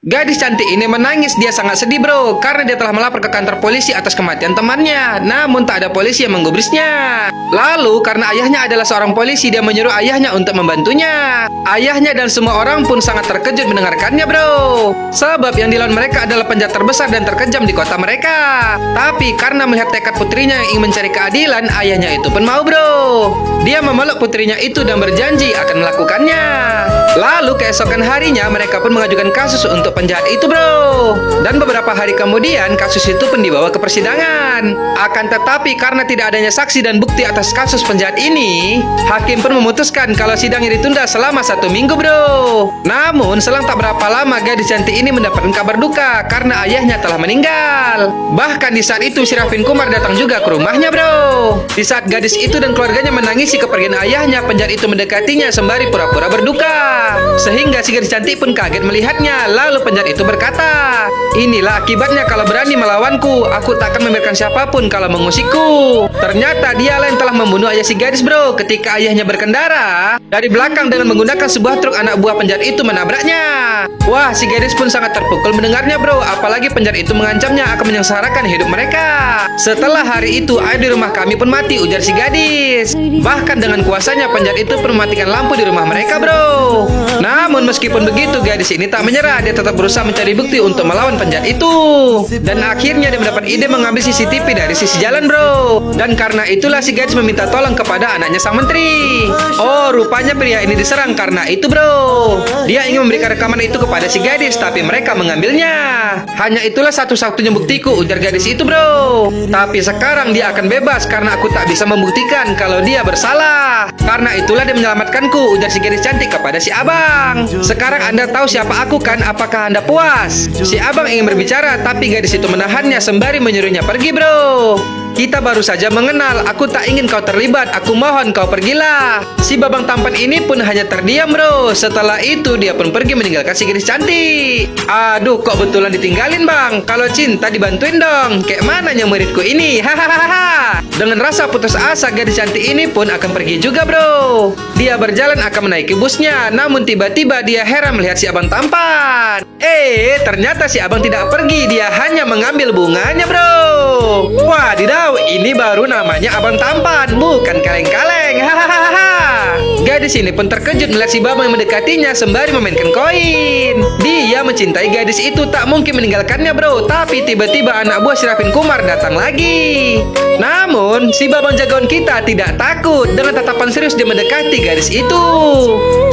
Gadis cantik ini menangis, dia sangat sedih bro, karena dia telah melapor ke kantor polisi atas kematian temannya. Namun tak ada polisi yang menggubrisnya. Lalu karena ayahnya adalah seorang polisi, dia menyuruh ayahnya untuk membantunya. Ayahnya dan semua orang pun sangat terkejut mendengarkannya bro. Sebab yang dilawan mereka adalah penjahat terbesar dan terkejam di kota mereka. Tapi karena melihat tekad putrinya yang ingin mencari keadilan, ayahnya itu pun mau bro. Dia memeluk putrinya itu dan berjanji akan melakukannya. Lalu keesokan harinya mereka pun mengajukan kasus untuk penjahat itu bro. Dan beberapa hari kemudian kasus itu pun dibawa ke persidangan. Akan tetapi karena tidak adanya saksi dan bukti atas kasus penjahat ini, hakim pun memutuskan kalau sidangnya ditunda selama 1 minggu bro. Namun selang tak berapa lama gadis cantik ini mendapatkan kabar duka karena ayahnya telah meninggal. Bahkan di saat itu Sirafin Kumar datang juga ke rumahnya bro. Di saat gadis itu dan keluarganya menangisi kepergian ayahnya, penjahat itu mendekatinya sembari pura-pura berduka. Sehingga si gadis cantik pun kaget melihatnya. Lalu penjahat itu berkata, "Inilah akibatnya kalau berani melawanku. Aku tak akan membiarkan siapapun kalau mengusikku." Ternyata dialah yang telah membunuh ayah si gadis bro. Ketika ayahnya berkendara dari belakang dengan menggunakan sebuah truk, anak buah penjahat itu menabraknya. Wah, si gadis pun sangat terpukul mendengarnya bro. Apalagi penjahat itu mengancamnya akan menyengsarakan hidup mereka. Setelah hari itu air di rumah kami pun mati, ujar si gadis. Bahkan dengan kuasanya penjahat itu pun mematikan lampu di rumah mereka bro. Namun meskipun begitu, gadis ini tak menyerah. Dia tetap berusaha mencari bukti untuk melawan penjahat itu. Dan akhirnya dia mendapat ide mengambil CCTV dari sisi jalan bro. Dan karena itulah si gadis meminta tolong kepada anaknya sang menteri. Oh, rupanya pria ini diserang karena itu bro. Dia ingin memberikan rekaman itu kepada si gadis, tapi mereka mengambilnya. Hanya itulah satu-satunya buktiku, ujar gadis itu bro. Tapi sekarang dia akan bebas karena aku tak bisa membuktikan kalau dia bersalah. Karena itulah dia menyelamatkanku, ujar si gadis cantik kepada si abang. Sekarang Anda tahu siapa aku kan? Apakah Anda puas? Si abang ingin berbicara, tapi gadis itu menahannya sembari menyuruhnya pergi bro. Kita baru saja mengenal, aku tak ingin kau terlibat, aku mohon kau pergilah. Si babang tampan ini pun hanya terdiam bro. Setelah itu dia pun pergi meninggalkan si gadis cantik. Aduh, kok betulan ditinggalin bang? Kalau cinta dibantuin dong. Kayak mananya muridku ini? Hahaha. Dengan rasa putus asa, gadis cantik ini pun akan pergi juga bro. Dia berjalan akan menaiki busnya. Namun tiba-tiba dia heran melihat si abang tampan. Ternyata si abang tidak pergi, dia hanya mengambil bunganya bro. Wadidaw, ini baru namanya abang tampan, bukan kaleng-kaleng. Hahaha. Gadis ini pun terkejut melihat si babang yang mendekatinya sembari memainkan koin. Dia mencintai gadis itu, tak mungkin meninggalkannya bro. Tapi tiba-tiba anak buah Sirafin Kumar datang lagi. Namun si babang jagoan kita tidak takut. Dengan tatapan serius dia mendekati gadis itu.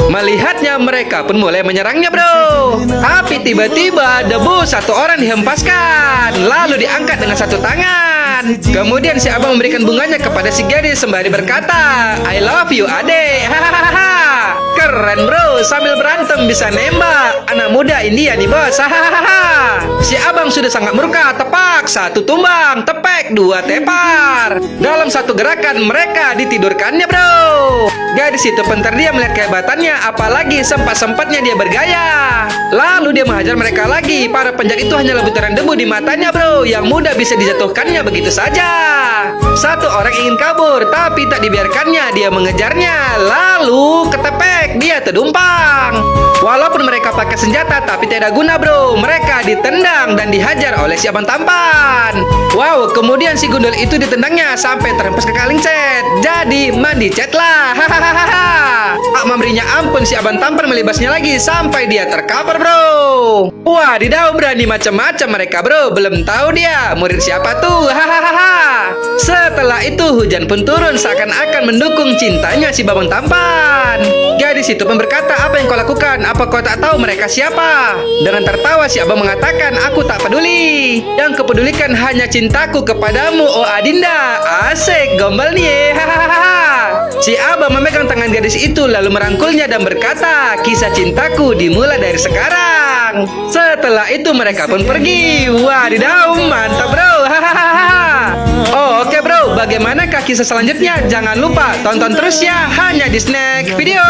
Melihatnya mereka pun mulai menyerangnya bro. Tapi tiba-tiba debu satu orang dihempaskan, lalu diangkat dengan satu tangan. Kemudian si abang memberikan bunganya kepada si gadis sembari berkata, "I love you adek." Hahaha. Keren bro, sambil berantem bisa nembak. Anak muda India nih bos. Hahaha. Si abang sudah sangat murka. Tepak, satu tumbang. Tepek, dua tepar. Dalam satu gerakan mereka ditidurkannya bro. Gadis itu pun terdiam melihat kehebatannya. Apalagi sempat-sempatnya dia bergaya. Lalu dia menghajar mereka lagi. Para penjahat itu hanyalah butiran debu di matanya bro. Yang mudah bisa dijatuhkannya begitu saja. Satu orang ingin kabur, tapi tak dibiarkannya. Dia mengejarnya. Lalu ketepek, dia terdumpang. Walaupun mereka pakai senjata, tapi tidak guna bro. Mereka ditendang dan dihajar oleh si abang tampan. Wow, kemudian si gundul itu ditendangnya sampai terhempas ke kaleng cat. Jadi mandi cat lah. Hahaha. Tak memberinya ampun, si abang tampan melibasnya lagi sampai dia terkapar bro. Wadidaw, berani macam-macam mereka bro. Belum tahu dia murid siapa tuh. Hahaha. Setelah itu hujan pun turun seakan-akan mendukung cintanya si babang tampan. Gadis itu pun berkata, "Apa yang kau lakukan? Apa kau tak tahu mereka siapa?" Dengan tertawa si abang mengatakan, "Aku tak peduli. Yang kupedulikan hanya cintaku kepadamu, oh Adinda." Asik, gombal nih. Hahaha. Si abang memegang tangan gadis itu lalu merangkulnya dan berkata, "Kisah cintaku dimulai dari sekarang." Setelah itu mereka pun pergi. Wadidaw, mantap bro. Hahaha. Oh, oke bro, bagaimanakah kisah selanjutnya? Jangan lupa tonton terus ya, hanya di Snack Video.